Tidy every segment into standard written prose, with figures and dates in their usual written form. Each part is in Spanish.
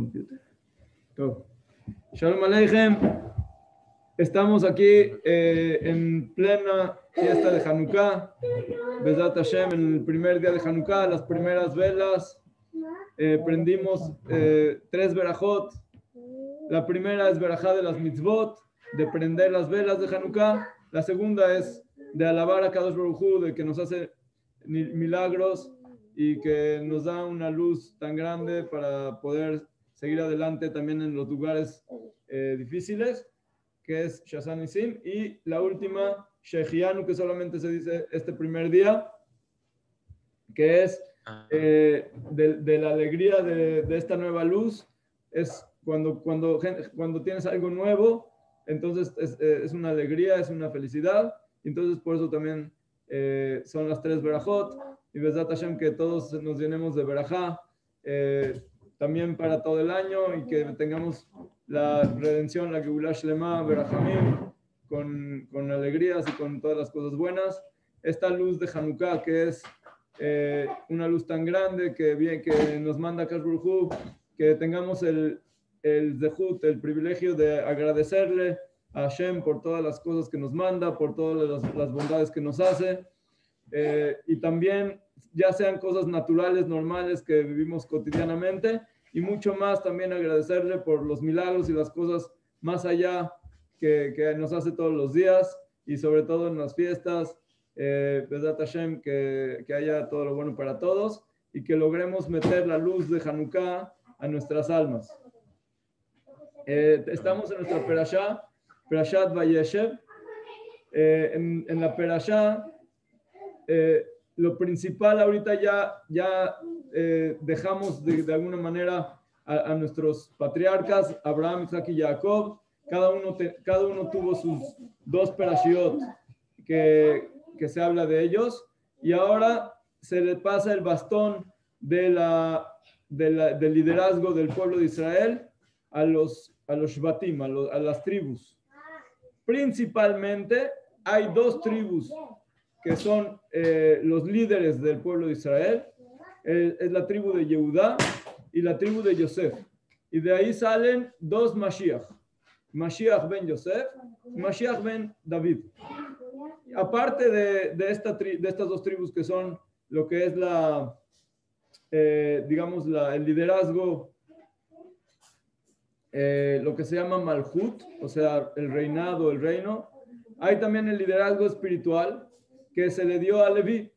computer. Todo. Shalom Aleichem. Estamos aquí en plena fiesta de Hanukkah. Bezat Hashem, en el primer día de Hanukkah, las primeras velas. Prendimos 3 verajot. La primera es verajá de las mitzvot, de prender las velas de Hanukkah. La segunda es de alabar a Kadosh Baruj Hu, de que nos hace milagros y que nos da una luz tan grande para poder seguir adelante también en los lugares difíciles, que es Shazan Nisim. Y la última, Shechianu, que solamente se dice este primer día, que es de la alegría de esta nueva luz. Es cuando tienes algo nuevo, entonces es una alegría, es una felicidad. Entonces por eso también son las 3 verajot. Y Bezat Hashem, que todos nos llenemos de verajá también para todo el año, y que tengamos la redención, la Geulah Shlema, verajamim, con alegrías y con todas las cosas buenas. Esta luz de Hanukkah, que es una luz tan grande que nos manda Kadosh Baruj Hu, que tengamos el zehut, el privilegio de agradecerle a Hashem por todas las cosas que nos manda, por todas las bondades que nos hace, y también ya sean cosas naturales, normales que vivimos cotidianamente, y mucho más también agradecerle por los milagros y las cosas más allá que nos hace todos los días, y sobre todo en las fiestas. Bezat Hashem, que haya todo lo bueno para todos y que logremos meter la luz de Hanukkah a nuestras almas. Estamos en nuestra Perashá, Perashat Vayeshev. En la Perashá, lo principal ahorita ya dejamos de alguna manera a nuestros patriarcas, Abraham, Isaac y Jacob. Cada uno tuvo sus 2 Perashiot que se habla de ellos, y ahora se le pasa el bastón del liderazgo del pueblo de Israel a los Shvatim, a las tribus. Principalmente hay 2 tribus que son los líderes del pueblo de Israel. Es la tribu de Yehudá y la tribu de Yosef, y de ahí salen 2 Mashiach, Mashiach ben Yosef y Mashiach ben David. Aparte de estas 2 tribus, que son lo que es el liderazgo, lo que se llama Malhut, o sea, el reinado, el reino, hay también el liderazgo espiritual que se le dio a Leví.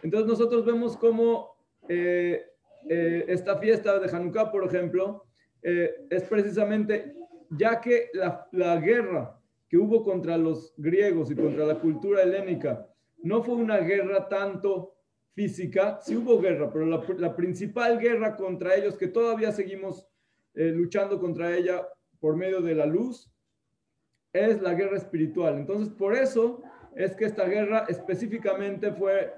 Entonces nosotros vemos cómo esta fiesta de Hanukkah, por ejemplo, es precisamente, ya que la guerra que hubo contra los griegos y contra la cultura helénica no fue una guerra tanto física. Sí hubo guerra, pero la principal guerra contra ellos, que todavía seguimos luchando contra ella por medio de la luz, es la guerra espiritual. Entonces por eso es que esta guerra específicamente fue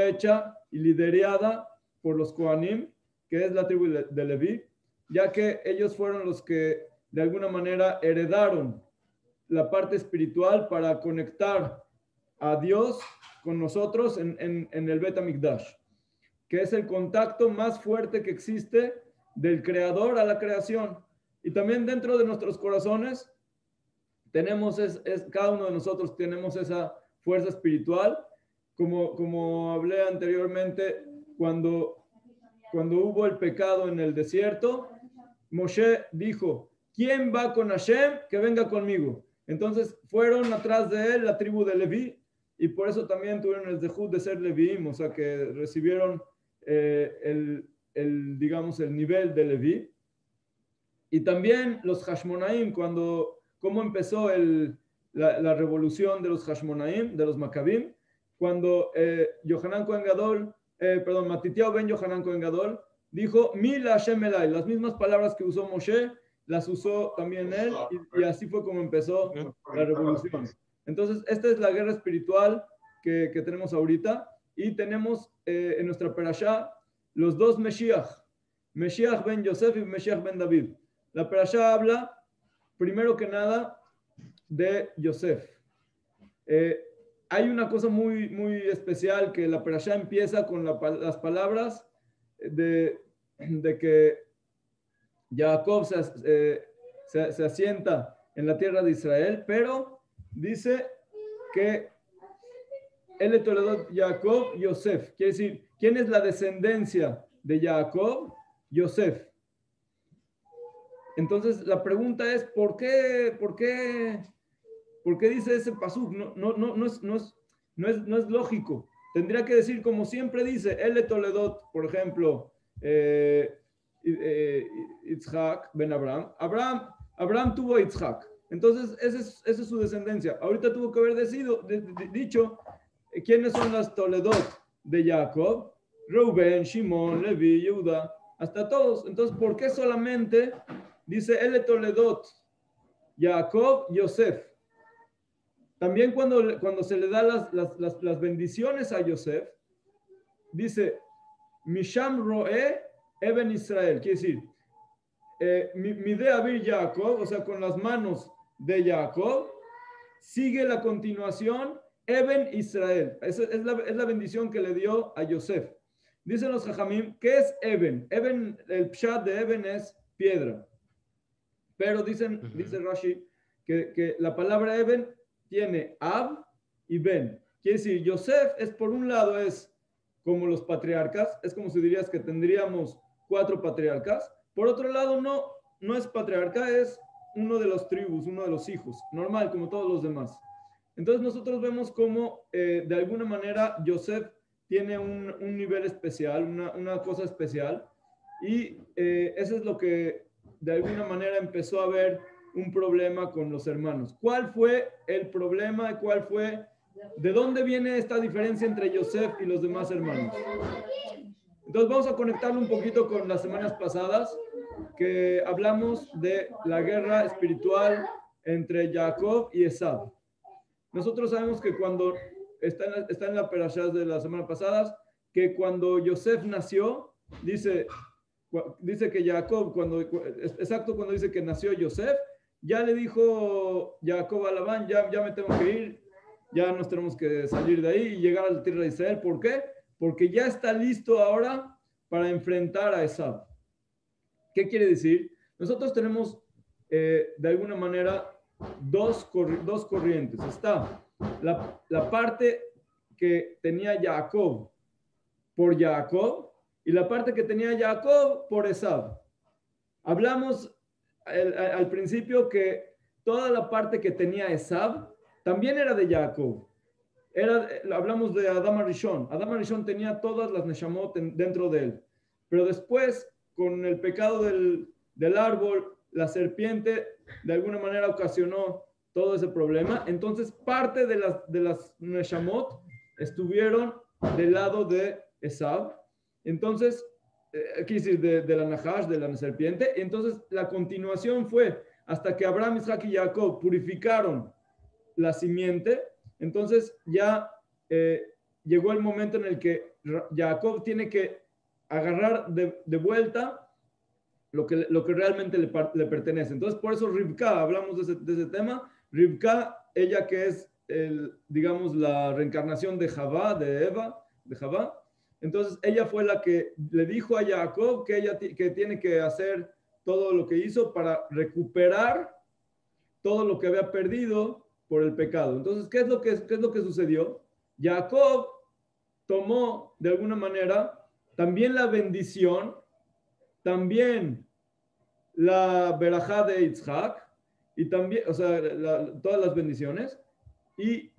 hecha y liderada por los Kohanim, que es la tribu de Leví, ya que ellos fueron los que de alguna manera heredaron la parte espiritual para conectar a Dios con nosotros en el Bet HaMikdash, que es el contacto más fuerte que existe del creador a la creación. Y también dentro de nuestros corazones tenemos cada uno de nosotros tenemos esa fuerza espiritual, como hablé anteriormente, cuando hubo el pecado en el desierto, Moshe dijo: ¿quién va con Hashem? Que venga conmigo. Entonces fueron atrás de él la tribu de Leví, y por eso también tuvieron el zehut de ser Levíim, o sea que recibieron el nivel de Leví. Y también los Hashmonaim, cómo empezó la revolución de los Hashmonaim, de los Maccabim, cuando Yohanan Cohen Gadol, Matitiao ben Yohanan Cohen Gadol dijo: Mila Hashem Elai, las mismas palabras que usó Moshe las usó también él, y así fue como empezó la revolución. Entonces esta es la guerra espiritual que tenemos ahorita, y tenemos en nuestra perashá los 2 Meshiach, Meshiach ben Yosef y Meshiach ben David. La perashá habla primero que nada de Yosef. Hay una cosa muy, muy especial, que la perashá empieza con las palabras de que Jacob se asienta en la tierra de Israel, pero dice que él Toledot Jacob, Yosef. Quiere decir, ¿quién es la descendencia de Jacob? Yosef. Entonces la pregunta es, ¿por qué dice ese pasuk? No es lógico. Tendría que decir como siempre dice, él Toledot, por ejemplo, Yitzhak ben Abraham. Abraham tuvo a Yitzhak. Entonces, esa es su descendencia. Ahorita tuvo que haber dicho quiénes son las Toledot de Jacob. Reuben, Shimon, Levi, Yehuda, hasta todos. Entonces, ¿por qué solamente dice el Toledot, Jacob, Yosef? También cuando se le da las bendiciones a Yosef, dice, Misham Roe Eben Israel. Quiere decir, Mide Abir Jacob, o sea, con las manos de Jacob, sigue la continuación Eben Israel. Esa es la bendición que le dio a Yosef. Dicen los Jajamim, ¿qué es Eben? Eben, el pshat de Eben es piedra. Pero dice Rashi que la palabra Eben tiene Ab y Ben. Quiere decir, Yosef es por un lado es como los patriarcas, es como si dirías que tendríamos 4 patriarcas. Por otro lado, no es patriarca, es uno de los tribus, uno de los hijos, normal, como todos los demás. Entonces nosotros vemos cómo de alguna manera Yosef tiene un nivel especial, una cosa especial, y eso es lo que de alguna manera empezó a haber un problema con los hermanos. ¿Cuál fue el problema? ¿De dónde viene esta diferencia entre Yosef y los demás hermanos? Entonces vamos a conectarlo un poquito con las semanas pasadas, que hablamos de la guerra espiritual entre Jacob y Esab. Nosotros sabemos que cuando está en la perashá de la semana pasada, que cuando Yosef nació, dice que Jacob, cuando dice que nació Yosef, ya le dijo Jacob a Labán, ya me tengo que ir, ya nos tenemos que salir de ahí y llegar a la tierra de Israel. ¿Por qué? Porque ya está listo ahora para enfrentar a Esab. ¿Qué quiere decir? Nosotros tenemos de alguna manera dos corrientes. Está la parte que tenía Jacob por Jacob y la parte que tenía Jacob por Esab. Hablamos al principio que toda la parte que tenía Esab también era de Jacob. Hablamos de Adam Arishon. Adam Arishon tenía todas las Neshamot dentro de él. Pero después, con el pecado del árbol, la serpiente de alguna manera ocasionó todo ese problema. Entonces, parte de las Neshamot estuvieron del lado de Esab. Entonces, aquí decir de la Nahash, de la serpiente. Entonces, la continuación fue hasta que Abraham, Isaac y Jacob purificaron la simiente. Entonces ya llegó el momento en el que Jacob tiene que agarrar de vuelta lo que realmente le pertenece. Entonces, por eso Rivka, hablamos de ese tema. Rivka, ella que es, digamos, la reencarnación de Javá, de Eva, de Javá. Entonces, ella fue la que le dijo a Jacob que tiene que hacer todo lo que hizo para recuperar todo lo que había perdido por el pecado. Entonces, ¿qué es lo que sucedió? Jacob tomó de alguna manera también la bendición, también la verajá de Yitzhak, y también, o sea, todas las bendiciones, y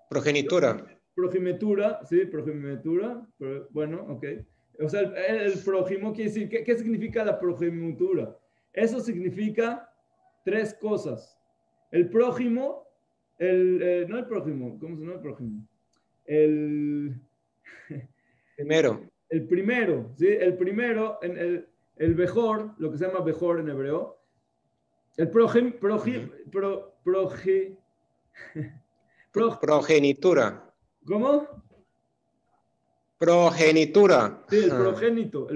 progenitura. Progenitura, sí, progenitura, bueno, ok. O sea, el prójimo quiere decir, ¿qué significa la progenitura? Eso significa 3 cosas. El prójimo, no el prójimo, ¿cómo se llama el prójimo? Primero. El primero, ¿sí? El primero, el Bejor, lo que se llama Bejor en hebreo. El progenitura. ¿Cómo? Progenitura. Sí, el progénito,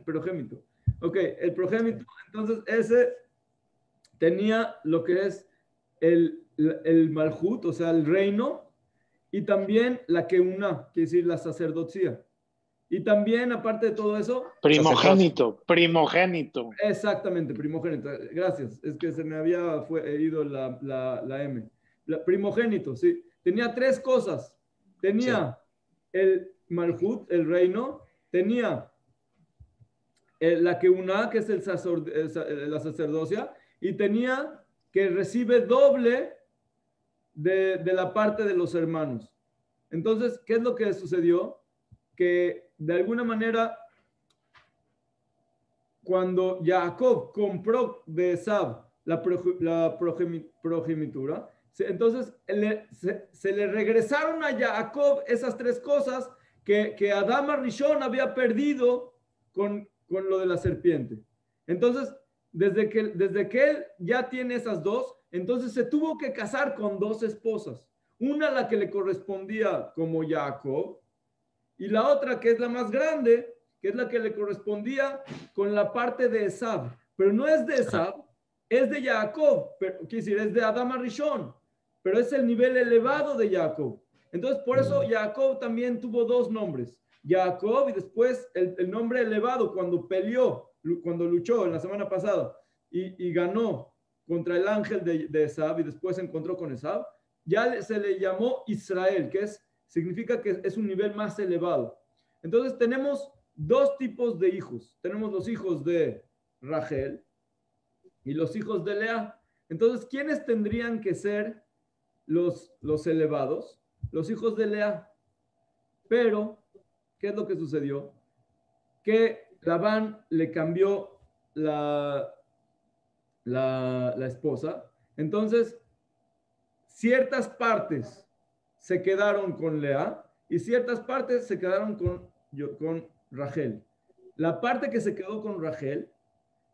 progénito. Ok, el progénito, entonces ese tenía lo que es el Malhut, o sea, el reino, y también la Keuna, quiere decir la sacerdotía. Y también, aparte de todo eso, Primogénito. exactamente, primogénito. Gracias, es que se me había ido la M. Primogénito, sí. Tenía tres cosas. Tenía el Malhut, el reino, tenía la Keuna, que es la sacerdocia, y tenía que recibe doble de la parte de los hermanos. Entonces, ¿qué es lo que sucedió? Que de alguna manera, cuando Jacob compró de Esab la progenitura, entonces se le regresaron a Jacob esas tres cosas que Adán Rishon había perdido con lo de la serpiente. Entonces, desde que él ya tiene esas dos, entonces se tuvo que casar con dos esposas. Una la que le correspondía como Jacob y la otra que es la más grande, que es la que le correspondía con la parte de Esab. Pero no es de Esab, es de Jacob, quiere decir, es de Adán Rishon, pero es el nivel elevado de Jacob. Entonces, por eso Jacob también tuvo dos nombres. Jacob y después el nombre elevado cuando peleó, cuando luchó en la semana pasada y ganó contra el ángel de Esab y después se encontró con Esab, ya se le llamó Israel, que significa que es un nivel más elevado. Entonces tenemos dos tipos de hijos. Tenemos los hijos de Rachel y los hijos de Lea. Entonces, ¿quiénes tendrían que ser los elevados? Los hijos de Lea. Pero, ¿qué es lo que sucedió? Que Labán le cambió la esposa. Entonces, ciertas partes se quedaron con Lea y ciertas partes se quedaron con Rachel. La parte que se quedó con Rachel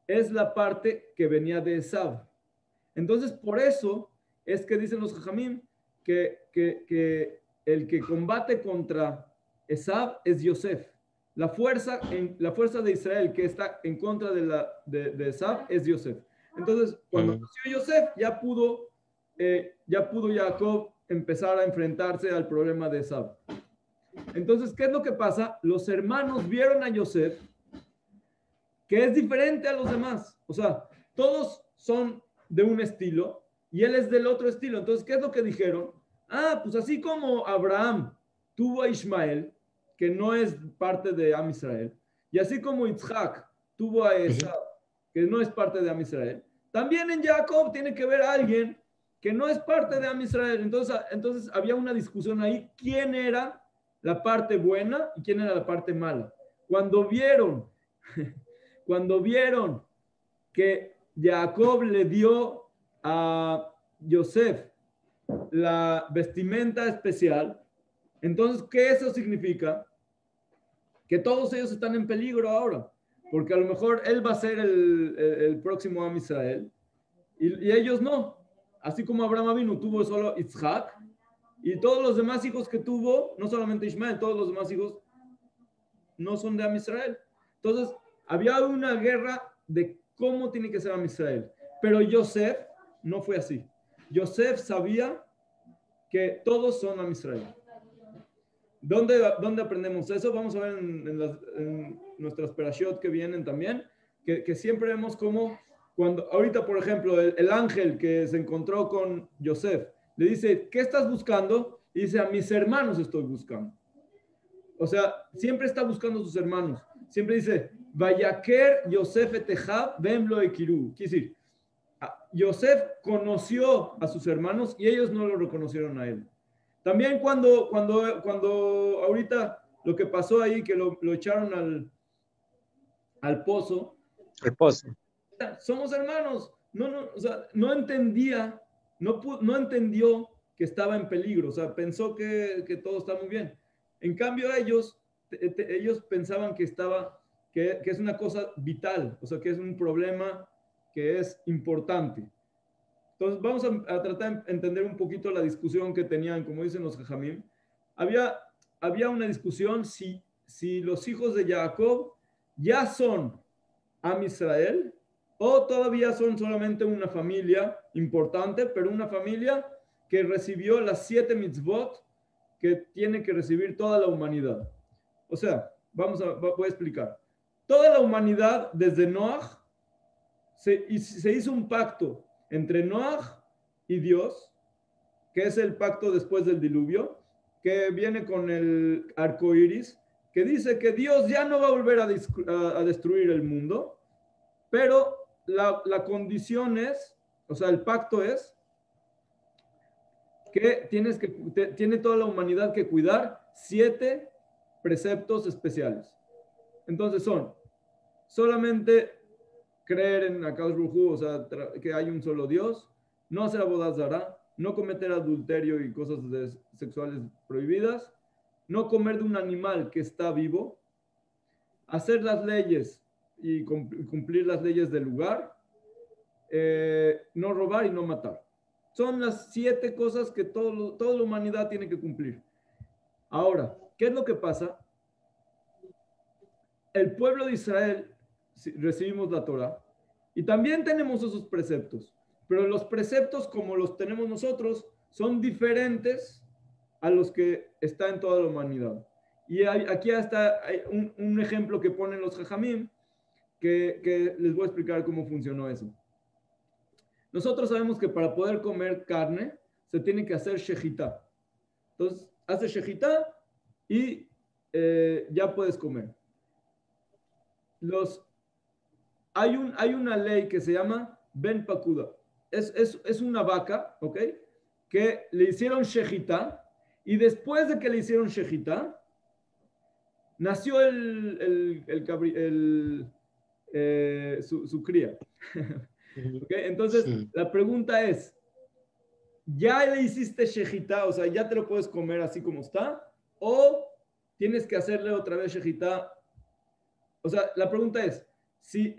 es la parte que venía de Esab. Entonces, por eso es que dicen los Jajamim que el que combate contra Esab es Yosef. La fuerza de Israel que está en contra de Esab es Yosef. Entonces, cuando nació Yosef, ya pudo Jacob empezar a enfrentarse al problema de Esab. Entonces, ¿qué es lo que pasa? Los hermanos vieron a Yosef que es diferente a los demás. O sea, todos son de un estilo y él es del otro estilo. Entonces, ¿qué es lo que dijeron? Ah, pues así como Abraham tuvo a Ismael, que no es parte de Am Israel, y así como Isaac tuvo a Esau, que no es parte de Am Israel, también en Jacob tiene que ver a alguien que no es parte de Am Israel. Entonces había una discusión ahí, ¿quién era la parte buena y quién era la parte mala? Cuando vieron que Jacob le dio a Yosef la vestimenta especial, entonces, ¿qué eso significa? Que todos ellos están en peligro ahora, porque a lo mejor él va a ser el próximo Am Israel y ellos no. Así como Abraham Avinu tuvo solo Isaac y todos los demás hijos que tuvo, no solamente Ismael, todos los demás hijos no son de Am Israel. Entonces, había una guerra de cómo tiene que ser Am Israel. Pero Yosef no fue así. Yosef sabía que todos son Am Israel. ¿Dónde aprendemos eso? Vamos a ver en nuestras perashot que vienen también, que siempre vemos como cuando, ahorita por ejemplo, el ángel que se encontró con Yosef, le dice, ¿qué estás buscando? Y dice, a mis hermanos estoy buscando. O sea, siempre está buscando a sus hermanos. Siempre dice, Vayaker Yosef etehab vemlo ekiru. Quiere decir, Yosef conoció a sus hermanos y ellos no lo reconocieron a él. También cuando ahorita lo que pasó ahí, que lo echaron al pozo. El pozo. Somos hermanos. O sea, no entendió que estaba en peligro. O sea, pensó que todo está muy bien. En cambio, ellos pensaban que es una cosa vital, o sea, que es un problema que es importante. Entonces, vamos a tratar de entender un poquito la discusión que tenían, como dicen los Jajamim. Había una discusión si los hijos de Jacob ya son Am Israel o todavía son solamente una familia importante, pero una familia que recibió las 7 mitzvot que tiene que recibir toda la humanidad. O sea, voy a explicar. Toda la humanidad, desde Noaj, se hizo un pacto entre Noaj y Dios, que es el pacto después del diluvio, que viene con el arco iris, que dice que Dios ya no va a volver a destruir el mundo, pero la condición es, o sea, el pacto es que tiene toda la humanidad que cuidar 7 preceptos especiales. Entonces son solamente creer en Akadosh Baruj Hu, o sea, que hay un solo Dios, no hacer abodas zará, no cometer adulterio y cosas sexuales prohibidas, no comer de un animal que está vivo, hacer las leyes y cumplir las leyes del lugar, no robar y no matar. Son las 7 cosas que toda la humanidad tiene que cumplir. Ahora, ¿qué es lo que pasa? El pueblo de Israel recibimos la Torah y también tenemos esos preceptos, pero los preceptos como los tenemos nosotros son diferentes a los que está en toda la humanidad. Y aquí está un ejemplo que ponen los Jajamim que les voy a explicar cómo funcionó eso. Nosotros sabemos que para poder comer carne se tiene que hacer shejitá. Entonces, hace shejitá y ya puedes comer. Hay una ley que se llama Ben Pakuda. Es una vaca, ¿ok? Que le hicieron shejitá y después de que le hicieron shejitá, nació su cría. ¿Okay? Entonces, la pregunta es, ¿ya le hiciste shejitá? O sea, ¿ya te lo puedes comer así como está? ¿O tienes que hacerle otra vez shejitá? O sea, la pregunta es, si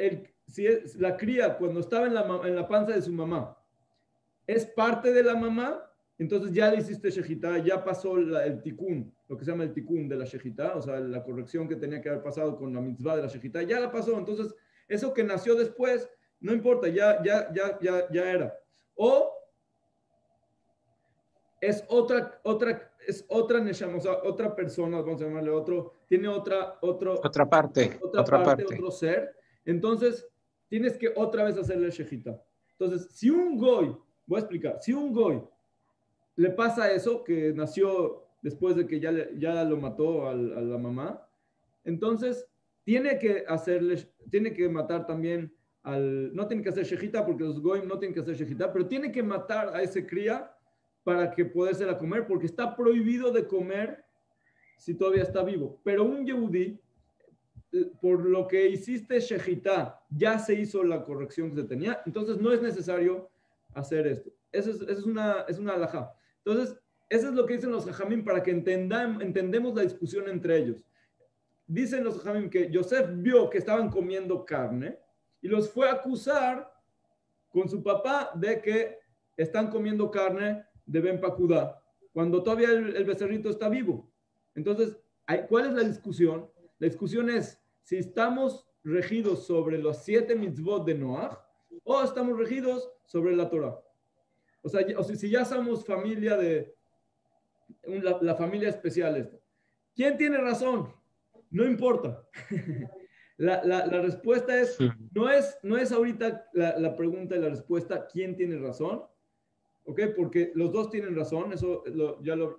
la cría cuando estaba en la panza de su mamá es parte de la mamá, entonces ya le hiciste shejitá, ya pasó el tikún, lo que se llama el tikún de la shejitá, o sea, la corrección que tenía que haber pasado con la mitzvah de la shejitá, ya la pasó. Entonces, eso que nació después, no importa, ya era. O es otra neshama, o sea, otra persona, vamos a llamarle tiene otra parte, otro ser. Entonces, tienes que otra vez hacerle shejitá. Entonces, si un goy, voy a explicar, si un goy le pasa eso, que nació después de que ya lo mató a la mamá, entonces tiene que matar también no tiene que hacer shejitá porque los goyim no tienen que hacer shejitá, pero tiene que matar a ese cría para que podérsela comer, porque está prohibido de comer si todavía está vivo. Pero un yehudí, por lo que hiciste shejitá, ya se hizo la corrección que se tenía, entonces no es necesario hacer esto. Eso es una halajá. Entonces, eso es lo que dicen los jajamim para que entendemos la discusión entre ellos. Dicen los jajamim que Yosef vio que estaban comiendo carne y los fue a acusar con su papá de que están comiendo carne de Ben Pakudá, cuando todavía el becerrito está vivo. Entonces, ¿cuál es la discusión? La discusión es si estamos regidos sobre los 7 mitzvot de Noaj o estamos regidos sobre la Torah. O sea, si ya somos familia la familia especial esta. ¿Quién tiene razón? No importa. La respuesta es, no es ahorita la pregunta y la respuesta, ¿quién tiene razón? ¿Ok? Porque los dos tienen razón, eso ya lo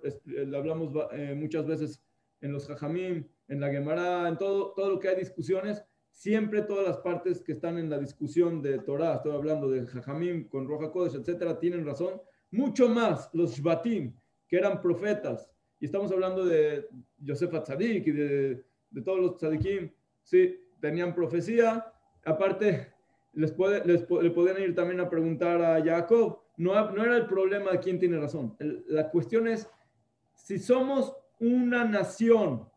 hablamos muchas veces en los Jajamim, en la Gemara, en todo lo que hay discusiones, siempre todas las partes que están en la discusión de Torah, estoy hablando de Jajamim con Roja Kodesh, etcétera, tienen razón, mucho más los Shvatim, que eran profetas, y estamos hablando de Yosef Atzadik y de todos los tzadikim, sí, tenían profecía, aparte le podían ir también a preguntar a Jacob, no era el problema de quién tiene razón, la cuestión es si somos una nación,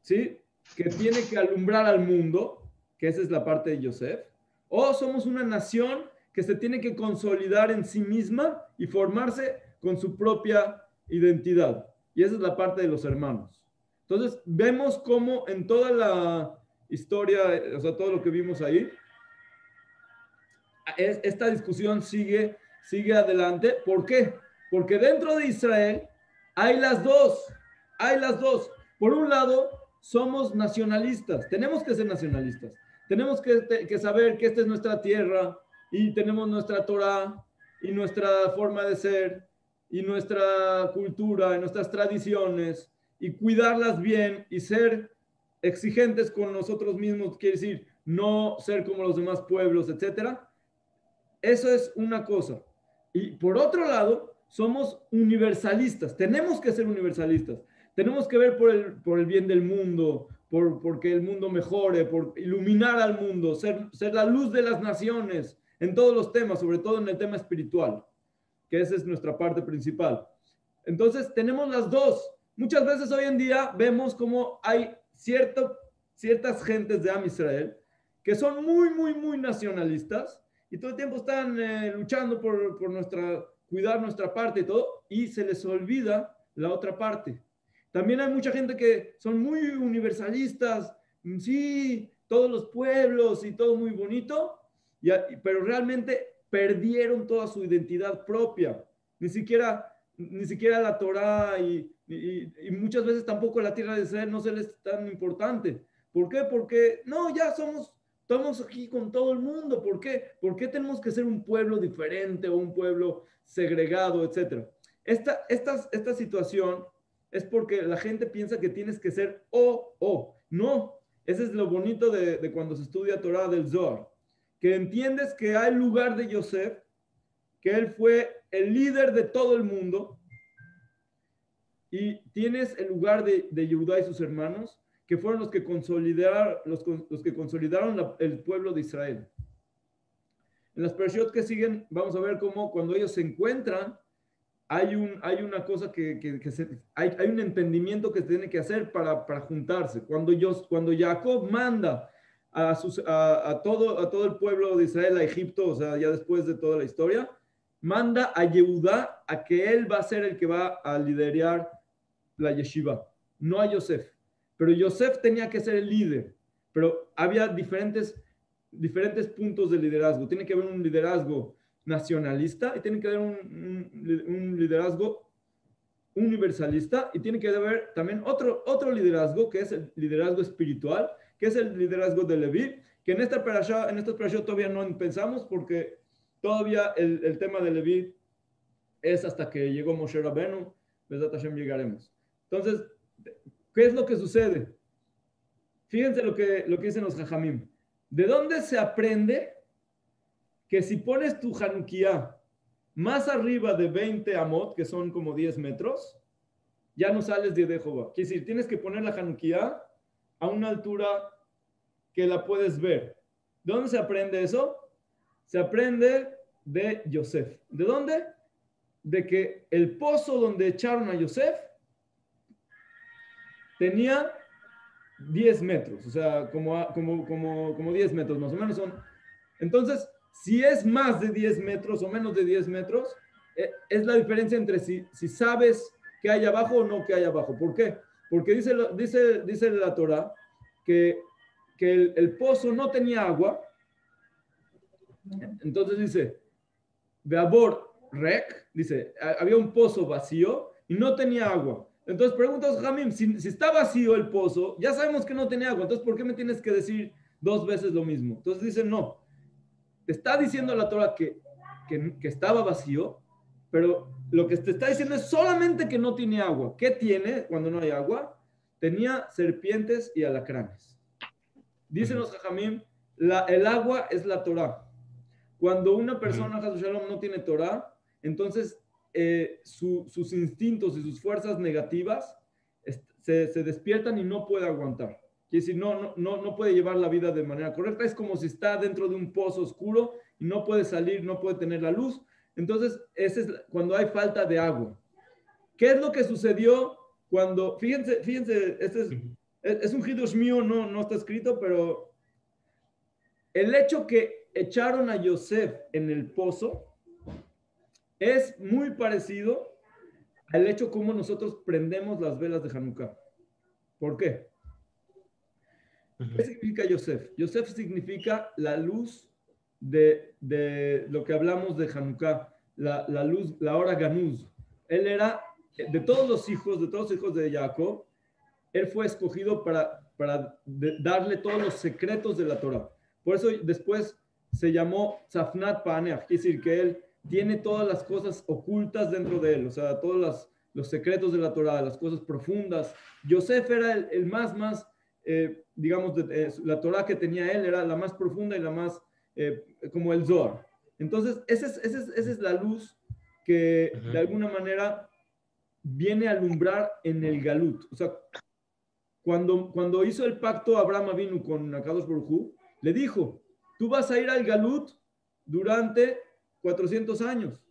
¿sí?, que tiene que alumbrar al mundo, que esa es la parte de Yosef, o somos una nación que se tiene que consolidar en sí misma y formarse con su propia identidad, y esa es la parte de los hermanos. Entonces vemos cómo en toda la historia, o sea, todo lo que vimos ahí, esta discusión sigue adelante. ¿Por qué? Porque dentro de Israel Hay las dos, hay las dos. Por un lado, somos nacionalistas, tenemos que ser nacionalistas, tenemos que saber que esta es nuestra tierra y tenemos nuestra Torah y nuestra forma de ser y nuestra cultura y nuestras tradiciones y cuidarlas bien y ser exigentes con nosotros mismos, quiere decir no ser como los demás pueblos, etcétera. Eso es una cosa. Y por otro lado, somos universalistas. Tenemos que ser universalistas. Tenemos que ver por el bien del mundo, porque el mundo mejore, por iluminar al mundo, ser la luz de las naciones en todos los temas, sobre todo en el tema espiritual, que esa es nuestra parte principal. Entonces, tenemos las dos. Muchas veces hoy en día vemos como hay ciertas gentes de Am Israel que son muy, muy, muy nacionalistas y todo el tiempo están luchando por cuidar nuestra parte y todo, y se les olvida la otra parte. También hay mucha gente que son muy universalistas, sí, todos los pueblos y todo muy bonito, pero realmente perdieron toda su identidad propia. Ni siquiera la Torá y muchas veces tampoco la tierra de Israel no se les es tan importante. ¿Por qué? Porque no, ya estamos aquí con todo el mundo. ¿Por qué? ¿Por qué tenemos que ser un pueblo diferente o un pueblo segregado, etcétera? Esta situación es porque la gente piensa que tienes que ser o. No, ese es lo bonito de cuando se estudia Torah del Zohar, que entiendes que hay lugar de Yosef, que él fue el líder de todo el mundo, y tienes el lugar de Yehudá y sus hermanos, que fueron los que consolidaron el pueblo de Israel. En las parashot que siguen, vamos a ver cómo cuando ellos se encuentran, hay una cosa hay un entendimiento que se tiene que hacer para juntarse. Cuando Jacob manda a todo el pueblo de Israel a Egipto, o sea, ya después de toda la historia, manda a Yehudá a que él va a ser el que va a liderar la yeshiva, no a Yosef. Pero Yosef tenía que ser el líder, pero había diferentes puntos de liderazgo. Tiene que haber un liderazgo nacionalista y tiene que haber un liderazgo universalista y tiene que haber también otro liderazgo, que es el liderazgo espiritual, que es el liderazgo de Leví, que en esta parashá todavía no pensamos, porque todavía el tema de Leví es hasta que llegó Moshe Rabenu. Besat Hashem llegaremos. Entonces, ¿qué es lo que sucede? Fíjense lo que dicen los Jajamim. ¿De dónde se aprende que si pones tu Hanukkah más arriba de 20 amot, que son como 10 metros, ya no sales de Jehová? Quiere decir, tienes que poner la Hanukkah a una altura que la puedes ver. ¿De dónde se aprende eso? Se aprende de Yosef. ¿De dónde? De que el pozo donde echaron a Yosef tenía 10 metros, o sea, como 10 metros más o menos son. Entonces, si es más de 10 metros o menos de 10 metros, es la diferencia entre si sabes qué hay abajo o no qué hay abajo. ¿Por qué? Porque dice la Torah que el pozo no tenía agua. Entonces dice, Beabor Rek, dice, había un pozo vacío y no tenía agua. Entonces preguntas, Jamim, si está vacío el pozo, ya sabemos que no tenía agua, entonces ¿por qué me tienes que decir 2 veces lo mismo? Entonces dice, no, te está diciendo la Torah que estaba vacío, pero lo que te está diciendo es solamente que no tiene agua. ¿Qué tiene cuando no hay agua? Tenía serpientes y alacranes. Dicen los Jajamim, el agua es la Torah. Cuando una persona, Hasu Shalom, no tiene Torah, entonces sus instintos y sus fuerzas negativas se despiertan y no puede aguantar. Quiere decir, no puede llevar la vida de manera correcta. Es como si está dentro de un pozo oscuro y no puede salir, no puede tener la luz. Entonces, ese es cuando hay falta de agua. ¿Qué es lo que sucedió cuando, fíjense, este es un hidush mío, no está escrito, pero el hecho que echaron a Yosef en el pozo es muy parecido al hecho como nosotros prendemos las velas de Hanukkah. ¿Por qué? ¿Qué significa Yosef? Yosef significa la luz de lo que hablamos de Hanukkah, la luz, la hora Ganuz. Él era de todos los hijos de Jacob, él fue escogido para darle todos los secretos de la Torah. Por eso después se llamó Tzafnat Paaneach, quiere decir que él tiene todas las cosas ocultas dentro de él, o sea, todos los secretos de la Torah, las cosas profundas. Yosef era el más, digamos, la Torah que tenía él era la más profunda y la más, como el Zohar. Entonces, esa es la luz que de alguna manera viene a alumbrar en el Galut. O sea, cuando hizo el pacto Abraham Avinu con Akadosh Baruj Hu, le dijo, tú vas a ir al Galut durante 400 años.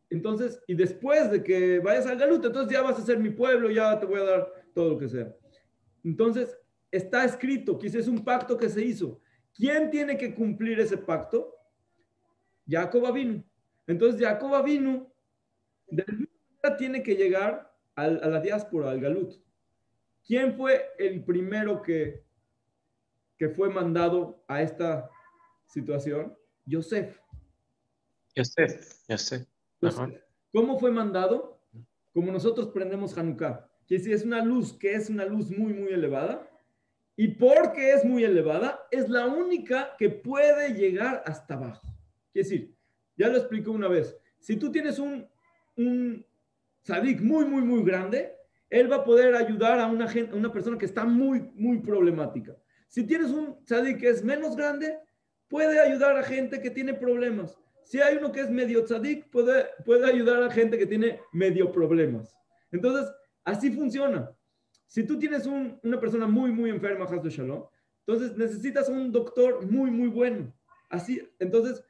Entonces, y después de que vayas al Galut, entonces ya vas a ser mi pueblo, ya te voy a dar todo lo que sea. Entonces, está escrito, que es un pacto que se hizo. ¿Quién tiene que cumplir ese pacto? Jacob Avinu. Entonces, Jacob Avinu de alguna manera tiene que llegar a la diáspora, al Galut. ¿Quién fue el primero que fue mandado a esta situación? Yosef. Yosef. Ajá. ¿Cómo fue mandado? Como nosotros prendemos Hanukkah, que si es una luz que es una luz muy, muy elevada, y porque es muy elevada, es la única que puede llegar hasta abajo. Es decir, ya lo explico una vez, si tú tienes un tzadik muy, muy, muy grande, él va a poder ayudar a una persona que está muy, muy problemática. Si tienes un tzadik que es menos grande, puede ayudar a gente que tiene problemas. Si hay uno que es medio tzadik, puede ayudar a gente que tiene medio problemas. Entonces, así funciona. Si tú tienes una persona muy, muy enferma, Haz de Shalom, entonces necesitas un doctor muy, muy bueno. Así, entonces,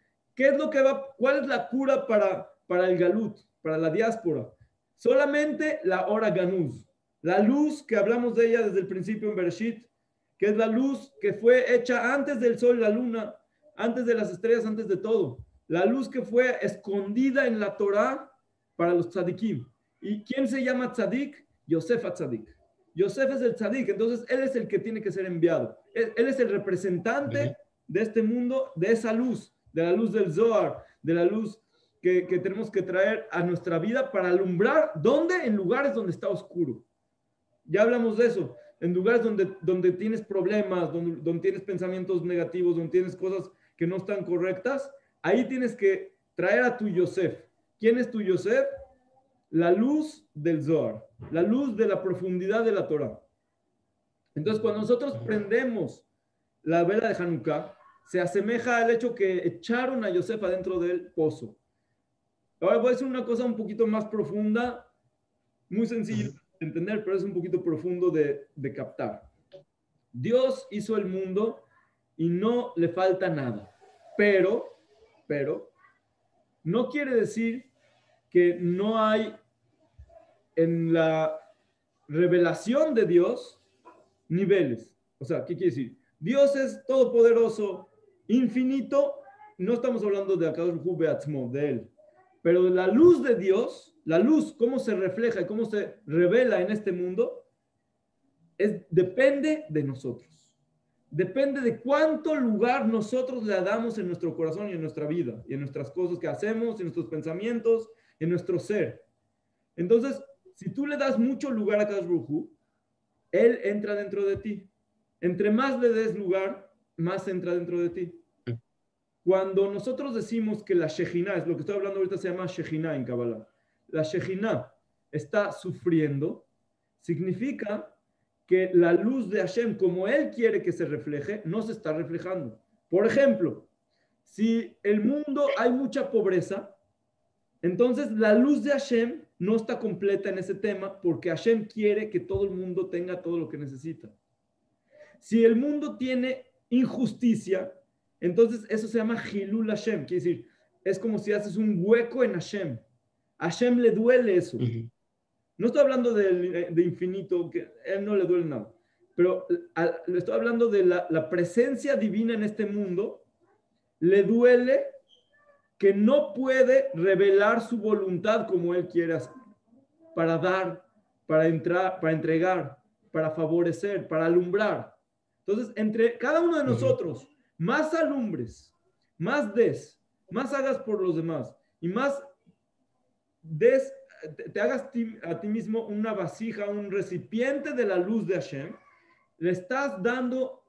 ¿cuál es la cura para el Galut, para la diáspora? Solamente la hora Ganuz, la luz que hablamos de ella desde el principio en Bereshit, que es la luz que fue hecha antes del sol y la luna, antes de las estrellas, antes de todo. La luz que fue escondida en la Torah para los tzadikim. ¿Y quién se llama tzadik? Yosef Tzadik. Yosef es el tzadik, entonces él es el que tiene que ser enviado. Él es el representante de este mundo, de esa luz, de la luz del Zohar, de la luz que tenemos que traer a nuestra vida para alumbrar. ¿Dónde? En lugares donde está oscuro. Ya hablamos de eso. En lugares donde tienes problemas, donde tienes pensamientos negativos, donde tienes cosas que no están correctas, ahí tienes que traer a tu Yosef. ¿Quién es tu Yosef? La luz del Zohar, la luz de la profundidad de la Torah. Entonces, cuando nosotros prendemos la vela de Hanukkah, se asemeja al hecho que echaron a Yosef adentro del pozo. Ahora voy a decir una cosa un poquito más profunda, muy sencilla de entender, pero es un poquito profundo de captar. Dios hizo el mundo y no le falta nada, pero no quiere decir que no hay en la revelación de Dios niveles. O sea, ¿qué quiere decir? Dios es todopoderoso, infinito. No estamos hablando de Akadosh Hu Beatzmo, de él. Pero la luz de Dios, la luz, cómo se refleja y cómo se revela en este mundo, depende de nosotros. Depende de cuánto lugar nosotros le damos en nuestro corazón y en nuestra vida, y en nuestras cosas que hacemos, en nuestros pensamientos, en nuestro ser. Entonces, si tú le das mucho lugar a Kadosh Baruj Hu, él entra dentro de ti. Entre más le des lugar, más entra dentro de ti. Cuando nosotros decimos que la Shejinah, es lo que estoy hablando ahorita, se llama Shejinah en Kabbalah, la Shejinah está sufriendo, significa que la luz de Hashem, como él quiere que se refleje, no se está reflejando. Por ejemplo, si el mundo hay mucha pobreza, entonces la luz de Hashem no está completa en ese tema porque Hashem quiere que todo el mundo tenga todo lo que necesita. Si el mundo tiene injusticia, entonces eso se llama Hilul Hashem, quiere decir, es como si haces un hueco en Hashem. A Hashem le duele eso. No estoy hablando de infinito, que a él no le duele nada, pero le estoy hablando de la presencia divina en este mundo. Le duele que no puede revelar su voluntad como él quiere hacer, para dar, para entregar, para favorecer, para alumbrar. Entonces, entre cada uno de nosotros, más alumbres, más des, más hagas por los demás y más des te hagas a ti mismo una vasija, un recipiente de la luz de Hashem, le estás dando,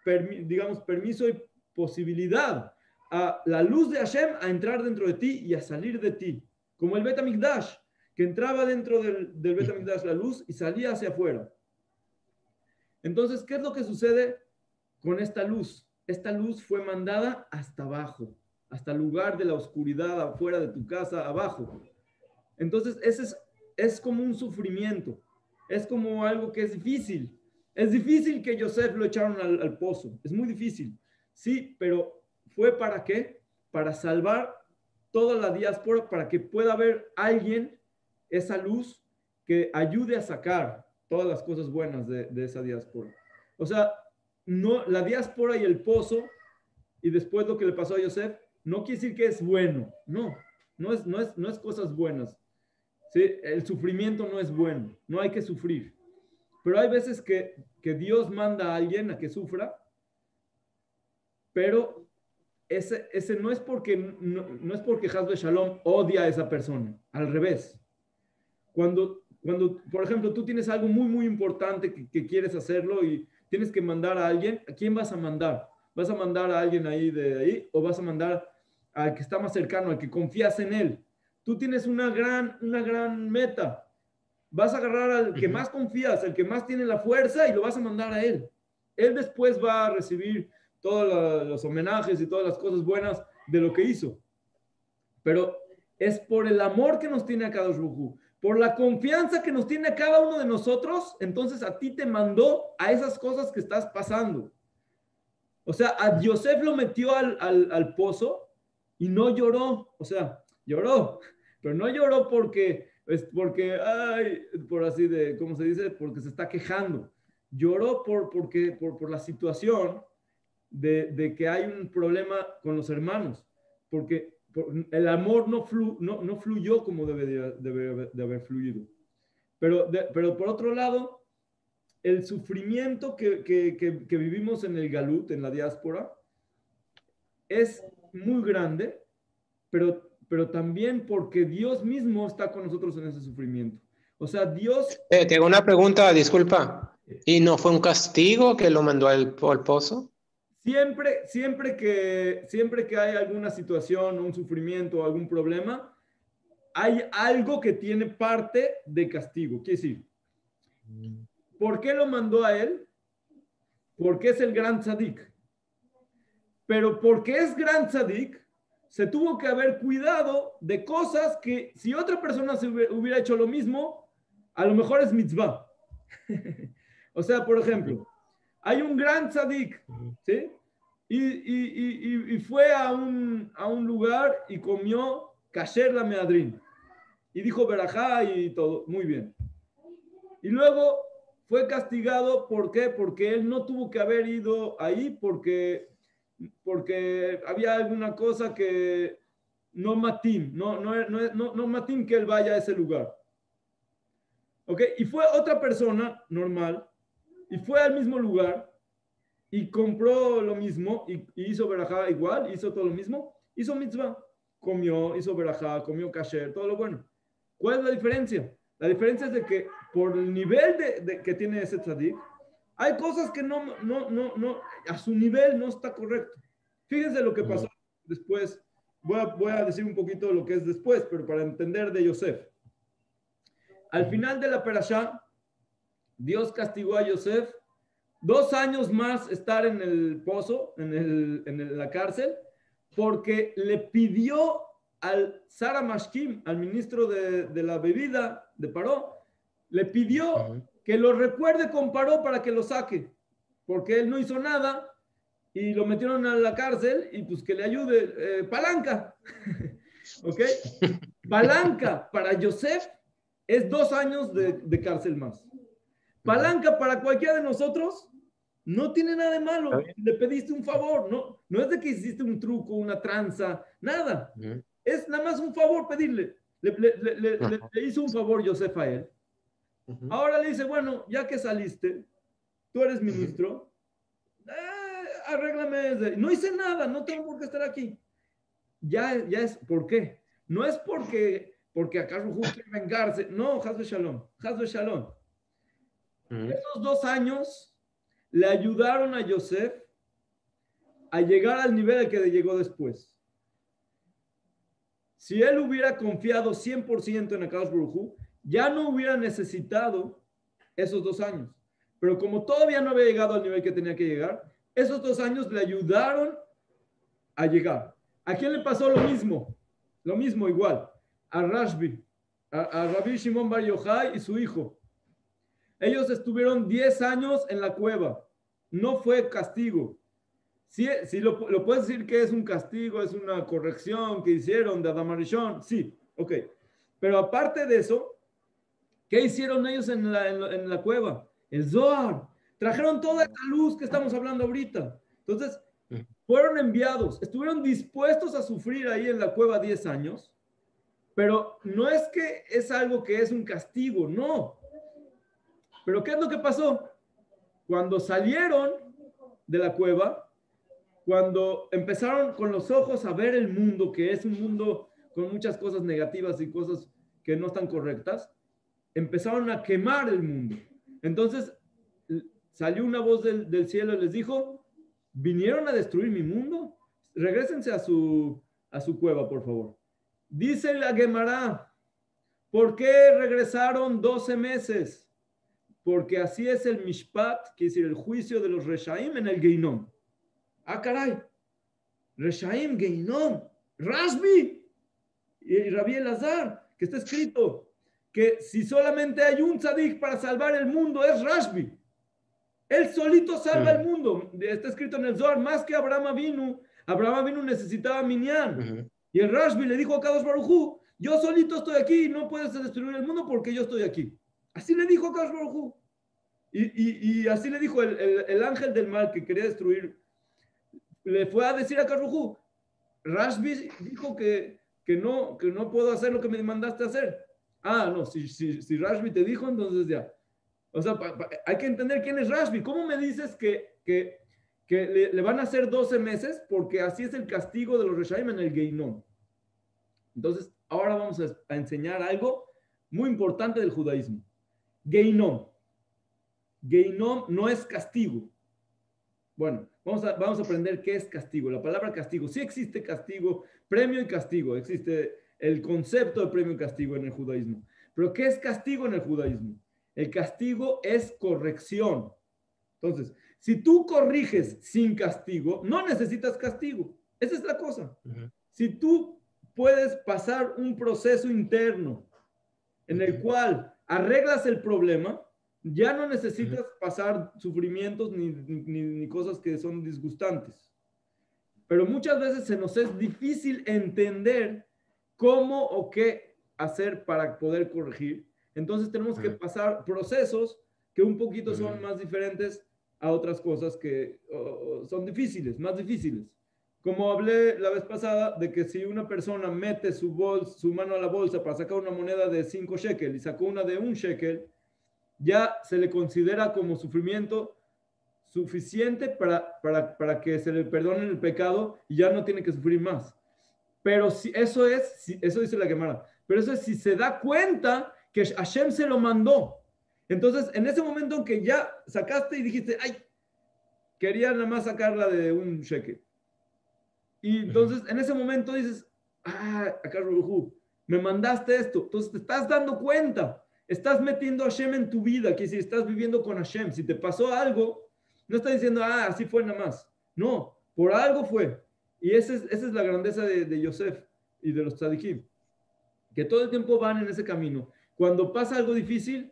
digamos, permiso y posibilidad a la luz de Hashem a entrar dentro de ti y a salir de ti. Como el Bet HaMikdash, que entraba dentro del Bet HaMikdash la luz y salía hacia afuera. Entonces, ¿qué es lo que sucede con esta luz? Esta luz fue mandada hasta abajo, hasta el lugar de la oscuridad, afuera de tu casa, abajo. Entonces, ese es como un sufrimiento, es como algo que es difícil. Es difícil que Yosef lo echaron al pozo, es muy difícil. Sí, pero ¿fue para qué? Para salvar toda la diáspora, para que pueda haber alguien, esa luz, que ayude a sacar todas las cosas buenas de esa diáspora. O sea, no, la diáspora y el pozo, y después lo que le pasó a Yosef, no quiere decir que es bueno, no es cosas buenas. ¿Sí? El sufrimiento no es bueno, no hay que sufrir. Pero hay veces que Dios manda a alguien a que sufra, pero ese no es porque Hasbe Shalom odia a esa persona, al revés. Cuando, por ejemplo, tú tienes algo muy, muy importante que quieres hacerlo y tienes que mandar a alguien, ¿a quién vas a mandar? ¿Vas a mandar a alguien ahí de ahí o vas a mandar al que está más cercano, al que confías en él? Tú tienes una gran meta. Vas a agarrar al que más confías, el que más tiene la fuerza y lo vas a mandar a él. Él después va a recibir todos los homenajes y todas las cosas buenas de lo que hizo. Pero es por el amor que nos tiene a Kadosh Baruj Hu, por la confianza que nos tiene a cada uno de nosotros, entonces a ti te mandó a esas cosas que estás pasando. O sea, a Yosef lo metió al pozo y no lloró. O sea, lloró, pero no lloró porque, ay, por así de, ¿cómo se dice? Porque se está quejando. Lloró por la situación de que hay un problema con los hermanos, porque el amor no fluyó como debe de haber fluido. Pero por otro lado, el sufrimiento que vivimos en el Galut, en la diáspora, es muy grande, pero también porque Dios mismo está con nosotros en ese sufrimiento. O sea, Dios... Te hago una pregunta, disculpa. ¿Y no fue un castigo que lo mandó al pozo? Siempre que hay alguna situación, un sufrimiento, algún problema, hay algo que tiene parte de castigo. Quiere decir, ¿por qué lo mandó a él? Porque es el gran tzadik. Pero porque es gran tzadik, se tuvo que haber cuidado de cosas que si otra persona se hubiera hecho lo mismo, a lo mejor es mitzvah. O sea, por ejemplo, hay un gran tzadik, ¿sí? Y fue a un lugar y comió kasher la meadrín. Y dijo verajá y todo, muy bien. Y luego fue castigado, ¿por qué? Porque él no tuvo que haber ido ahí porque había alguna cosa que no matim, no matim que él vaya a ese lugar. ¿Ok? Y fue otra persona normal y fue al mismo lugar y compró lo mismo y hizo verajá igual, hizo todo lo mismo, hizo mitzvah, comió, hizo verajá, comió kasher, todo lo bueno. ¿Cuál es la diferencia? La diferencia es de que por el nivel que tiene ese tzadik, hay cosas que no, a su nivel no está correcto. Fíjense lo que pasó después. Voy a decir un poquito lo que es después, pero para entender de Yosef. Al final de la perashá, Dios castigó a Yosef 2 años más estar en el pozo, en la cárcel, porque le pidió al Sara Mashkim, al ministro de la bebida de Paró, le pidió que lo recuerde con Paró para que lo saque, porque él no hizo nada y lo metieron a la cárcel y pues que le ayude. Palanca, ¿ok? Palanca para Yosef es 2 años de cárcel más. Palanca para cualquiera de nosotros no tiene nada de malo. Le pediste un favor, no es de que hiciste un truco, una tranza, nada. Es nada más un favor pedirle. Le hizo un favor Yosef a él. Ahora le dice, bueno, ya que saliste, tú eres ministro, arréglame. No hice nada, no tengo por qué estar aquí. Ya es, ¿por qué? No es porque porque acá quiere vengarse. No, Hazbe Shalom, Hazbe Shalom. Esos 2 años le ayudaron a Yosef a llegar al nivel al que llegó después. Si él hubiera confiado 100% en Akadosh Baruj Hu, ya no hubiera necesitado esos 2 años. Pero como todavía no había llegado al nivel que tenía que llegar, esos 2 años le ayudaron a llegar. ¿A quién le pasó lo mismo? Lo mismo igual. A Rashbi, a Rabbi Shimon Bar Yochai y su hijo. Ellos estuvieron 10 años en la cueva. No fue castigo. Si lo puedes decir que es un castigo, es una corrección que hicieron de Adam Arishon, sí, ok. Pero aparte de eso, ¿qué hicieron ellos en la cueva? El Zohar. Trajeron toda esta luz que estamos hablando ahorita. Entonces, fueron enviados, estuvieron dispuestos a sufrir ahí en la cueva 10 años, pero no es que es algo que es un castigo, no. Pero ¿qué es lo que pasó? Cuando salieron de la cueva, cuando empezaron con los ojos a ver el mundo, que es un mundo con muchas cosas negativas y cosas que no están correctas, empezaron a quemar el mundo. Entonces salió una voz del cielo y les dijo, ¿vinieron a destruir mi mundo? Regrésense a su cueva, por favor. Dice la Gemara, ¿por qué regresaron 12 meses? Porque así es el Mishpat, que es el juicio de los Reshaim en el Geinom. Ah, caray. Reshaim, Geinom, Rashbi y Rabbi Elazar, que está escrito que si solamente hay un tzadik para salvar el mundo es Rashbi. Él solito salva el mundo. Está escrito en el Zohar, más que Abraham Avinu necesitaba minyan. Y el Rashbi le dijo a Kadosh Baruj Hu, yo solito estoy aquí y no puedes destruir el mundo porque yo estoy aquí. Así le dijo a Kadosh Baruj Hu. Y así le dijo el ángel del mal que quería destruir. Le fue a decir a Kadosh Baruj Hu, Rashbi dijo que no puedo hacer lo que me mandaste hacer. Ah, no, si Rashbi te dijo, entonces ya. O sea, hay que entender quién es Rashbi. ¿Cómo me dices que le van a hacer 12 meses? Porque así es el castigo de los Reshaim en el Geinom. Entonces, ahora vamos a enseñar algo muy importante del judaísmo. Geinom. Geinom no es castigo. Bueno, vamos a aprender qué es castigo. La palabra castigo. Sí existe castigo, premio y castigo. Existe el concepto de premio y castigo en el judaísmo. Pero ¿qué es castigo en el judaísmo? El castigo es corrección. Entonces, si tú corriges sin castigo, no necesitas castigo. Esa es la cosa. Si tú puedes pasar un proceso interno en el cual arreglas el problema, ya no necesitas pasar sufrimientos ni cosas que son disgustantes. Pero muchas veces se nos es difícil entender cómo o qué hacer para poder corregir. Entonces tenemos que pasar procesos que un poquito son más diferentes a otras cosas que son difíciles, más difíciles. Como hablé la vez pasada de que si una persona mete su mano a la bolsa para sacar una moneda de 5 shekel y sacó una de 1 shekel, ya se le considera como sufrimiento suficiente para que se le perdone el pecado y ya no tiene que sufrir más. Pero si eso dice la Gemara, pero eso es si se da cuenta que Hashem se lo mandó. Entonces, en ese momento en que ya sacaste y dijiste, ay, quería nada más sacarla de 1 shekel. Y entonces, en ese momento dices, acá me mandaste esto. Entonces, te estás dando cuenta. Estás metiendo a Hashem en tu vida, que si estás viviendo con Hashem, si te pasó algo, no estás diciendo, así fue nada más. No, por algo fue. Y esa es la grandeza de Yosef y de los tzadikim, que todo el tiempo van en ese camino. Cuando pasa algo difícil,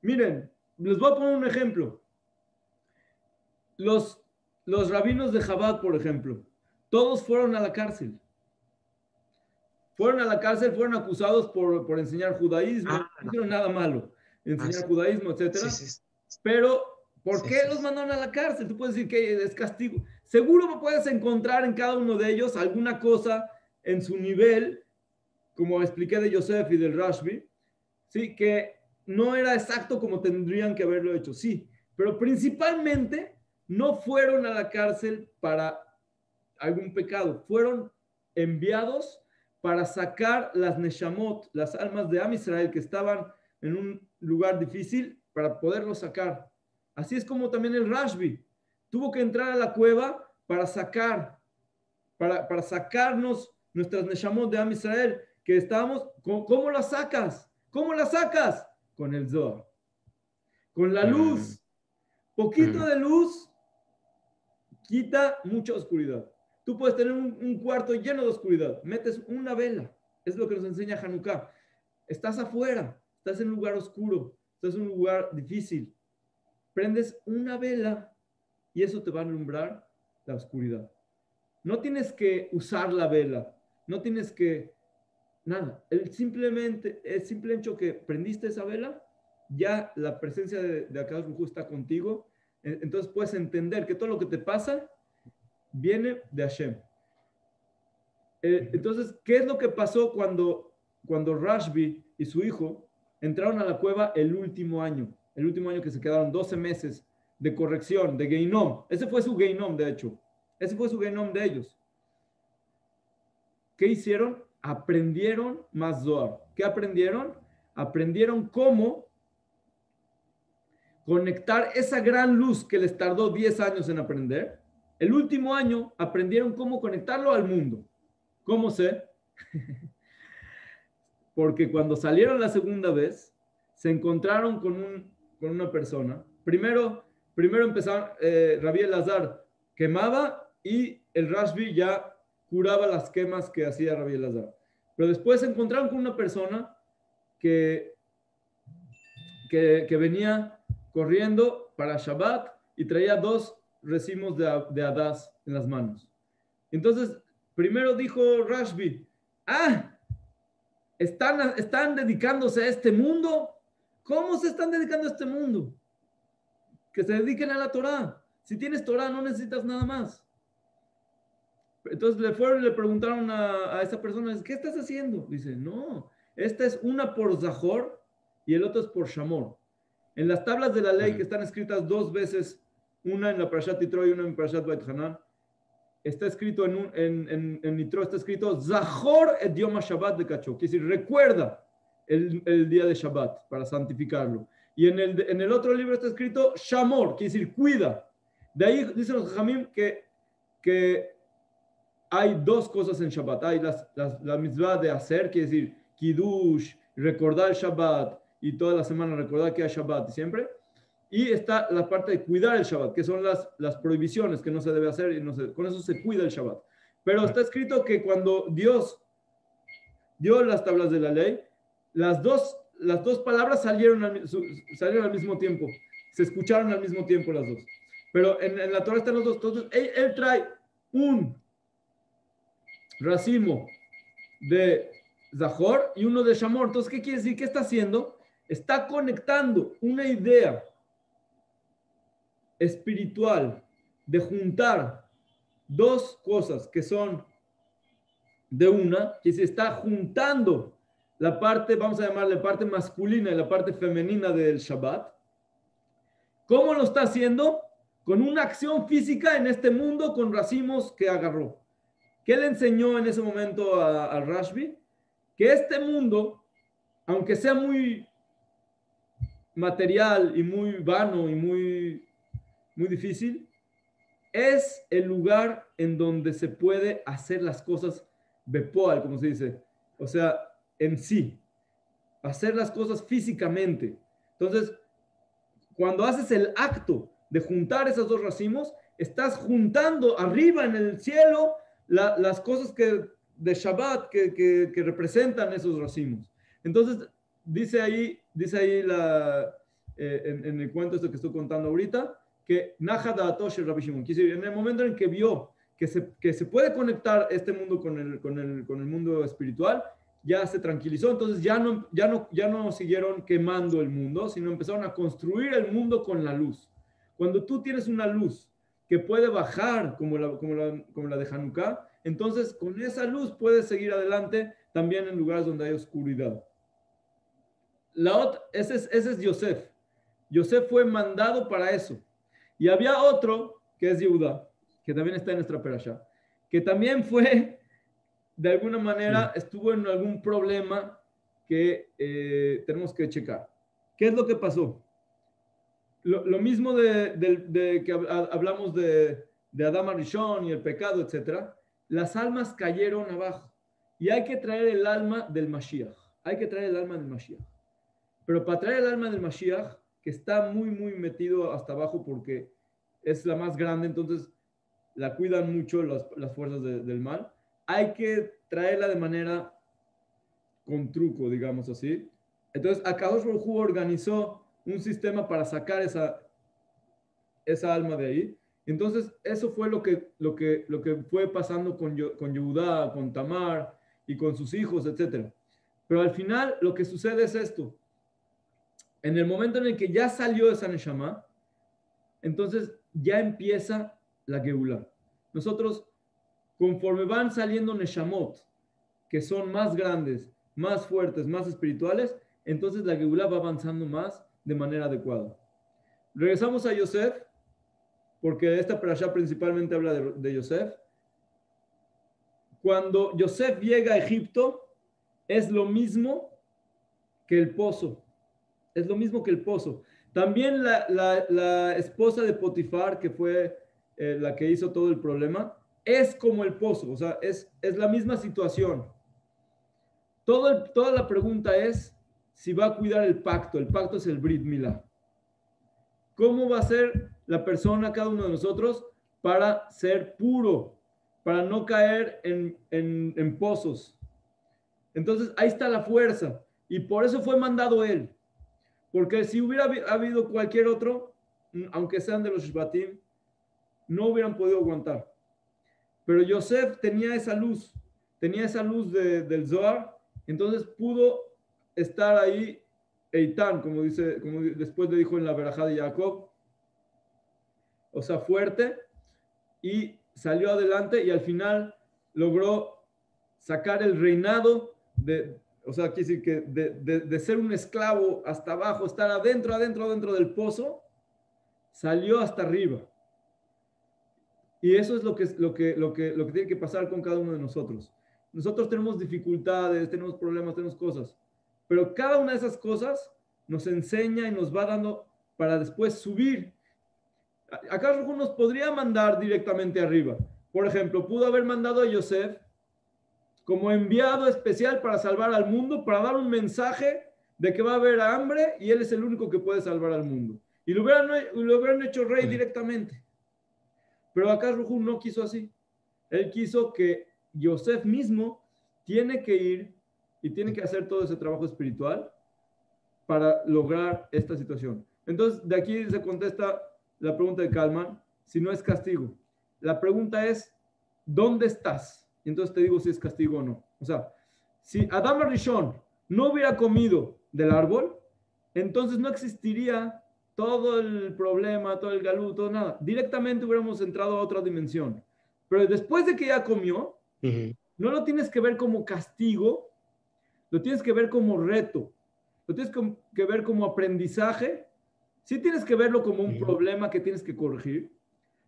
miren, les voy a poner un ejemplo. Los rabinos de Chabad, por ejemplo, todos fueron a la cárcel. Fueron a la cárcel, fueron acusados por enseñar judaísmo, no hicieron nada malo, enseñar judaísmo, etc. Pero, ¿por qué los mandaron a la cárcel? Tú puedes decir que es castigo. Seguro puedes encontrar en cada uno de ellos alguna cosa en su nivel, como expliqué de Yosef y del Rashbi, ¿sí? Que no era exacto como tendrían que haberlo hecho, sí. Pero principalmente no fueron a la cárcel para algún pecado, fueron enviados para sacar las Neshamot, las almas de Am Israel que estaban en un lugar difícil, para poderlos sacar. Así es como también el Rashbi tuvo que entrar a la cueva para sacarnos nuestras Neshamot de Am Israel, que estábamos, ¿cómo las sacas? ¿Cómo las sacas? Con el Zohar, con la luz. Poquito de luz quita mucha oscuridad. Tú puedes tener un cuarto lleno de oscuridad, metes una vela, es lo que nos enseña Hanukkah. Estás afuera, estás en un lugar oscuro, estás en un lugar difícil, prendes una vela y eso te va a alumbrar la oscuridad. No tienes que usar la vela, no tienes que nada. El simple hecho que prendiste esa vela, ya la presencia de Akadosh Baruj Hu está contigo. Entonces puedes entender que todo lo que te pasa viene de Hashem. Entonces, ¿qué es lo que pasó cuando Rashbi y su hijo entraron a la cueva el último año que se quedaron 12 meses de corrección, de Geinom? Ese fue su Geinom, de hecho. Ese fue su Geinom de ellos. ¿Qué hicieron? Aprendieron más Zohar. ¿Qué aprendieron? Aprendieron cómo conectar esa gran luz que les tardó 10 años en aprender. El último año aprendieron cómo conectarlo al mundo. ¿Cómo sé? Porque cuando salieron la segunda vez, se encontraron con una persona. Primero empezaron, Rabbi Elazar quemaba y el Rashbi ya curaba las quemas que hacía Rabbi Elazar. Pero después se encontraron con una persona que venía corriendo para Shabbat y traía 2 racimos de hadas en las manos. Entonces, primero dijo Rashbi, ¿están dedicándose a este mundo? ¿Cómo se están dedicando a este mundo? Que se dediquen a la Torah. Si tienes Torah, no necesitas nada más. Entonces le preguntaron a esa persona, ¿qué estás haciendo? Dice, no, esta es una por Zahor y el otro es por Shamor. En las tablas de la ley que están escritas 2 veces, una en la Parashat Yitro y una en Parashat Beit Hanan, está escrito en Yitro, está escrito Zahor et Yom HaShabbat de Kacho, quiere decir, recuerda el día de Shabbat para santificarlo. Y en el otro libro está escrito Shamor, quiere decir, cuida. De ahí dicen los Jajamim que hay 2 cosas en Shabbat. Hay la mitzvah de hacer, quiere decir, Kiddush, recordar el Shabbat, y toda la semana recordar que hay Shabbat siempre. Y está la parte de cuidar el Shabbat, que son las prohibiciones que no se debe hacer, y con eso se cuida el Shabbat. Pero está escrito que cuando Dios dio las tablas de la ley, las dos palabras salieron al mismo tiempo. Se escucharon al mismo tiempo las 2. Pero en la Torah están los 2. Entonces, él trae un racimo de Zahor y uno de Shamor. Entonces, ¿qué quiere decir? ¿Qué está haciendo? Está conectando una idea espiritual de juntar 2 cosas que son de una, que se está juntando la parte, vamos a llamarle parte masculina y la parte femenina del Shabbat. ¿Cómo lo está haciendo? Con una acción física en este mundo con racimos que agarró. ¿Qué le enseñó en ese momento a Rashbi? Que este mundo, aunque sea muy material y muy vano y muy difícil, es el lugar en donde se puede hacer las cosas bepoal, como se dice, o sea, en sí, hacer las cosas físicamente. Entonces, cuando haces el acto de juntar esos 2 racimos, estás juntando arriba en el cielo las cosas de Shabbat que representan esos racimos. Entonces, dice ahí en el cuento que estoy contando ahorita, que en el momento en que vio que se puede conectar este mundo con el mundo espiritual, ya se tranquilizó. Entonces ya no siguieron quemando el mundo, sino empezaron a construir el mundo con la luz. Cuando tú tienes una luz que puede bajar como la de Hanukkah, entonces con esa luz puedes seguir adelante también en lugares donde hay oscuridad. Ese es Yosef. Yosef fue mandado para eso. Y había otro, que es Yehuda, que también está en nuestra perashá, que también fue de alguna manera estuvo en algún problema que tenemos que checar. ¿Qué es lo que pasó? Lo mismo de que hablamos de Adam Arishon y el pecado, etcétera. Las almas cayeron abajo y hay que traer el alma del Mashiach. Hay que traer el alma del Mashiach. Pero para traer el alma del Mashiach, que está muy, muy metido hasta abajo porque es la más grande, entonces la cuidan mucho las fuerzas del mal, hay que traerla de manera con truco, digamos así. Entonces, Akadosh Baruj Hu organizó un sistema para sacar esa alma de ahí. Entonces, eso fue lo que fue pasando con Yehudá, con Tamar y con sus hijos, etc. Pero al final, lo que sucede es esto. En el momento en el que ya salió esa Neshama, entonces ya empieza la Geulá. Nosotros, conforme van saliendo Neshamot, que son más grandes, más fuertes, más espirituales, entonces la Geulá va avanzando más de manera adecuada. Regresamos a Yosef, porque esta parashá principalmente habla de Yosef. Cuando Yosef llega a Egipto, es lo mismo que el pozo. Es lo mismo que el pozo. También la esposa de Potifar, que fue la que hizo todo el problema, es como el pozo. O sea, es la misma situación. Toda la pregunta es si va a cuidar el pacto. El pacto es el Brit Milá. ¿Cómo va a ser la persona, cada uno de nosotros, para ser puro, para no caer en pozos? Entonces, ahí está la fuerza. Y por eso fue mandado él. Porque si hubiera habido cualquier otro, aunque sean de los Shvatim, no hubieran podido aguantar. Pero Yosef tenía esa luz del Zohar, entonces pudo estar ahí Eitan, como después le dijo en la verajá de Jacob, o sea, fuerte, y salió adelante y al final logró sacar el reinado o sea, quiere decir que de ser un esclavo hasta abajo, estar adentro del pozo, salió hasta arriba. Y eso es lo que tiene que pasar con cada uno de nosotros. Nosotros tenemos dificultades, tenemos problemas, tenemos cosas, pero cada una de esas cosas nos enseña y nos va dando para después subir. Acá nos podría mandar directamente arriba. Por ejemplo, pudo haber mandado a Yosef como enviado especial para salvar al mundo, para dar un mensaje de que va a haber hambre y él es el único que puede salvar al mundo. Y lo hubieran hecho rey directamente. Pero acá Rujú no quiso así. Él quiso que Yosef mismo tiene que ir y tiene que hacer todo ese trabajo espiritual para lograr esta situación. Entonces, de aquí se contesta la pregunta de Kalman, si no es castigo. La pregunta es, ¿dónde estás? Y entonces te digo si es castigo o no. O sea, si Adam Rishon no hubiera comido del árbol, entonces no existiría todo el problema, todo el galú, todo nada. Directamente hubiéramos entrado a otra dimensión. Pero después de que ya comió, no lo tienes que ver como castigo, lo tienes que ver como reto, lo tienes que ver como aprendizaje. Sí tienes que verlo como un problema que tienes que corregir,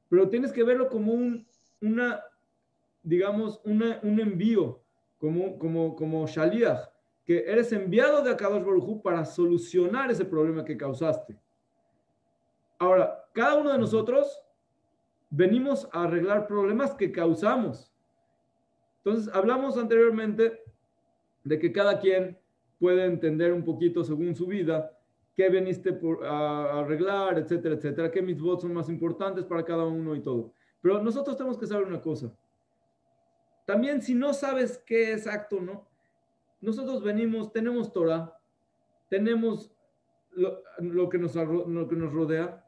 pero tienes que verlo como un envío, como Shaliach, que eres enviado de Akadosh Baruj Hu para solucionar ese problema que causaste. Ahora, cada uno de nosotros venimos a arreglar problemas que causamos. Entonces, hablamos anteriormente de que cada quien puede entender un poquito según su vida qué veniste a arreglar, etcétera, etcétera, qué mitzvot son más importantes para cada uno y todo. Pero nosotros tenemos que saber una cosa. También si no sabes qué es acto, ¿no? Nosotros tenemos Torah, tenemos lo que nos rodea,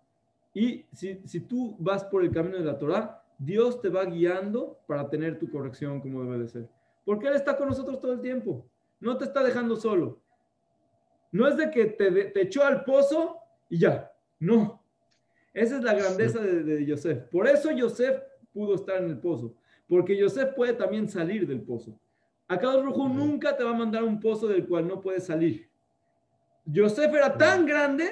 y si tú vas por el camino de la Torah, Dios te va guiando para tener tu corrección como debe de ser. Porque Él está con nosotros todo el tiempo. No te está dejando solo. No es de que te echó al pozo y ya. No. Esa es la grandeza de Yosef. Por eso Yosef pudo estar en el pozo. Porque Yosef puede también salir del pozo. Akadosh Baruj Hu nunca te va a mandar un pozo del cual no puedes salir. Yosef era tan grande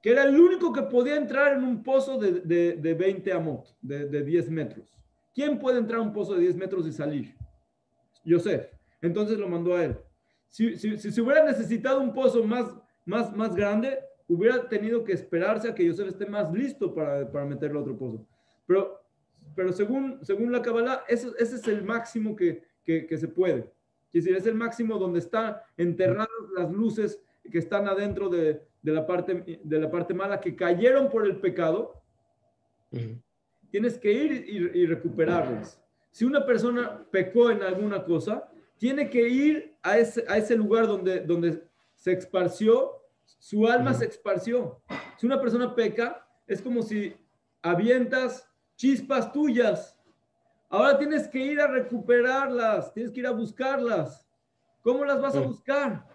que era el único que podía entrar en un pozo de 20 amot, de 10 metros. ¿Quién puede entrar a un pozo de 10 metros y salir? Yosef. Entonces lo mandó a él. Si se hubiera necesitado un pozo más grande, hubiera tenido que esperarse a que Yosef esté más listo para meterle otro pozo. Pero según la Kabbalah, ese es el máximo que se puede. Es decir, es el máximo donde están enterradas las luces que están adentro de la parte mala, que cayeron por el pecado. Tienes que ir y recuperarlas. Si una persona pecó en alguna cosa, tiene que ir a ese lugar donde se esparció, su alma se esparció. Si una persona peca, es como si avientas chispas tuyas. Ahora tienes que ir a recuperarlas, tienes que ir a buscarlas. ¿Cómo las vas a buscar?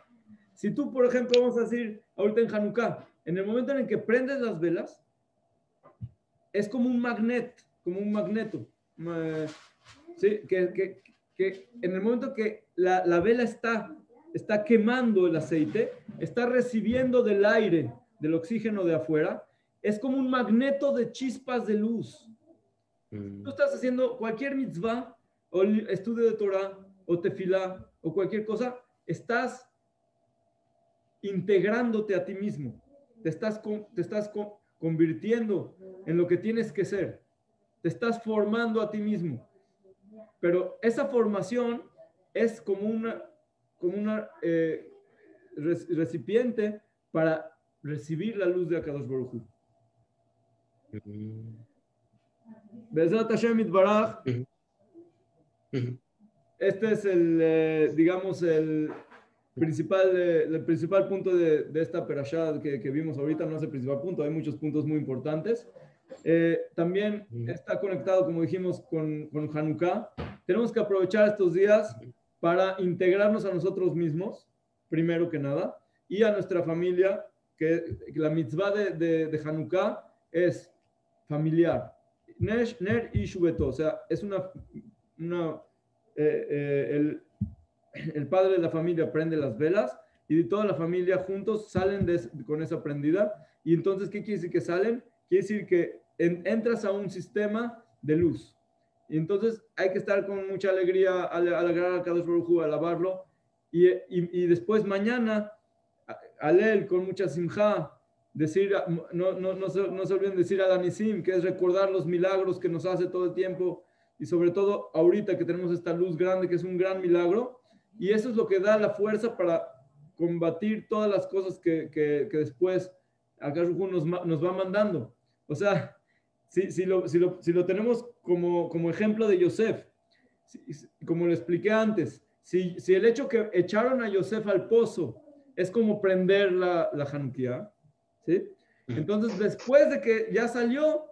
Si tú, por ejemplo, vamos a decir ahorita en Hanukkah, en el momento en el que prendes las velas, es como un magneto. ¿Sí? Que en el momento que la vela está quemando el aceite, está recibiendo del aire, del oxígeno de afuera, es como un magneto de chispas de luz. Tú estás haciendo cualquier mitzvah, o estudio de Torah, o tefilá, o cualquier cosa, estás integrándote a ti mismo, te estás convirtiendo en lo que tienes que ser, te estás formando a ti mismo. Pero esa formación es como una recipiente para recibir la luz de Akadosh Baruj Hu. Be'ezrat Hashem Yitbaraj. Este es digamos, el principal punto de esta perashá que vimos ahorita. No es el principal punto, hay muchos puntos muy importantes. También está conectado, como dijimos, con Hanukkah. Tenemos que aprovechar estos días para integrarnos a nosotros mismos, primero que nada, y a nuestra familia, que la mitzvah de Hanukkah es familiar. Ner y Shubeto, o sea, es el padre de la familia prende las velas y toda la familia juntos salen con esa prendida. Y entonces, ¿qué quiere decir que salen? Quiere decir que entras a un sistema de luz. Y entonces hay que estar con mucha alegría, alegrar al Kadosh Baruj Hu, alabarlo. Y después mañana, alel con mucha simja, decir, no se olviden decir al Anisim, que es recordar los milagros que nos hace todo el tiempo. Y sobre todo ahorita que tenemos esta luz grande, que es un gran milagro. Y eso es lo que da la fuerza para combatir todas las cosas que después Akadosh Baruj Hu nos va mandando. O sea, si lo tenemos como ejemplo de Yosef, como lo expliqué antes, si el hecho que echaron a Yosef al pozo es como prender la Hanukkah, ¿sí? Entonces, después de que ya salió,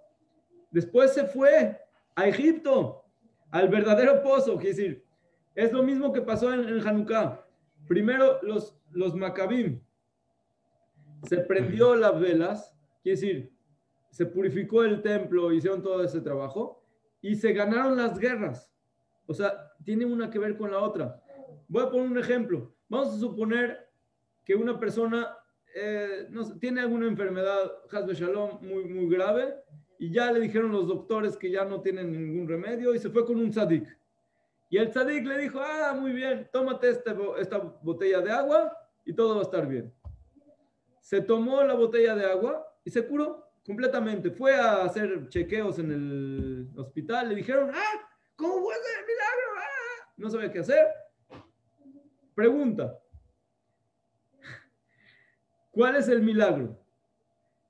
después se fue a Egipto, al verdadero pozo, quiere decir, es lo mismo que pasó en Hanukkah. Primero los Maccabim, se prendió las velas, quiere decir, se purificó el templo, hicieron todo ese trabajo y se ganaron las guerras. O sea, tiene una que ver con la otra. Voy a poner un ejemplo. Vamos a suponer que una persona no sé, tiene alguna enfermedad, Hasbe Shalom, muy grave, y ya le dijeron los doctores que ya no tienen ningún remedio y se fue con un tzadik. Y el tzadik le dijo, muy bien, tómate esta botella de agua y todo va a estar bien. Se tomó la botella de agua y se curó completamente. Fue a hacer chequeos en el hospital. Le dijeron, ¿cómo fue ese milagro? No sabía qué hacer. Pregunta, ¿cuál es el milagro?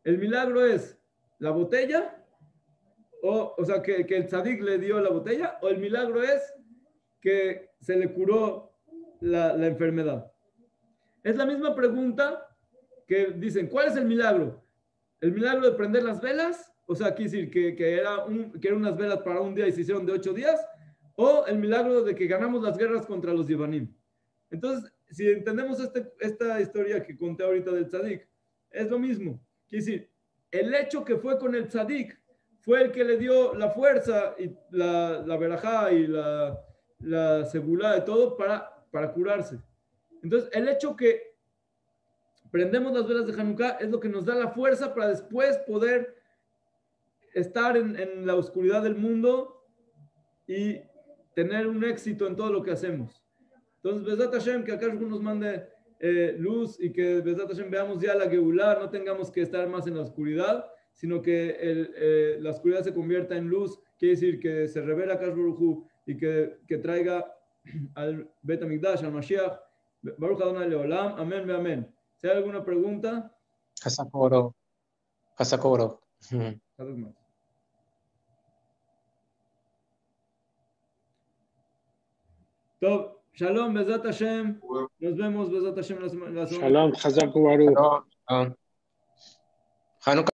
¿El milagro es la botella? O sea, que el tzadik le dio la botella. ¿O el milagro es que se le curó la enfermedad? Es la misma pregunta que dicen, ¿cuál es el milagro? ¿El milagro de prender las velas? O sea, quiere decir que eran unas velas para un día y se hicieron de 8 días. ¿O el milagro de que ganamos las guerras contra los Yevanim? Entonces, si entendemos esta historia que conté ahorita del tzadik, es lo mismo. Quiere decir, el hecho que fue con el tzadik fue el que le dio la fuerza y la verajá y la segulá de todo para curarse. Entonces, el hecho que prendemos las velas de Hanukkah es lo que nos da la fuerza para después poder estar en la oscuridad del mundo y tener un éxito en todo lo que hacemos. Entonces, Bezat Hashem, que acá nos mande luz y que Bezat Hashem veamos ya la Geulah, no tengamos que estar más en la oscuridad, sino que la oscuridad se convierta en luz, quiere decir que se revela Kadosh Baruj Hu y que traiga al Bet HaMikdash, al Mashiach, Baruch Adonai Leolam, amén, amén. Si hay alguna pregunta, Hasakoro. Hasakoro. Top, Shalom, Bezat Hashem. Nos vemos, Bezat Hashem, la semana. Shalom, Chazak Ubaruch. Hanukkah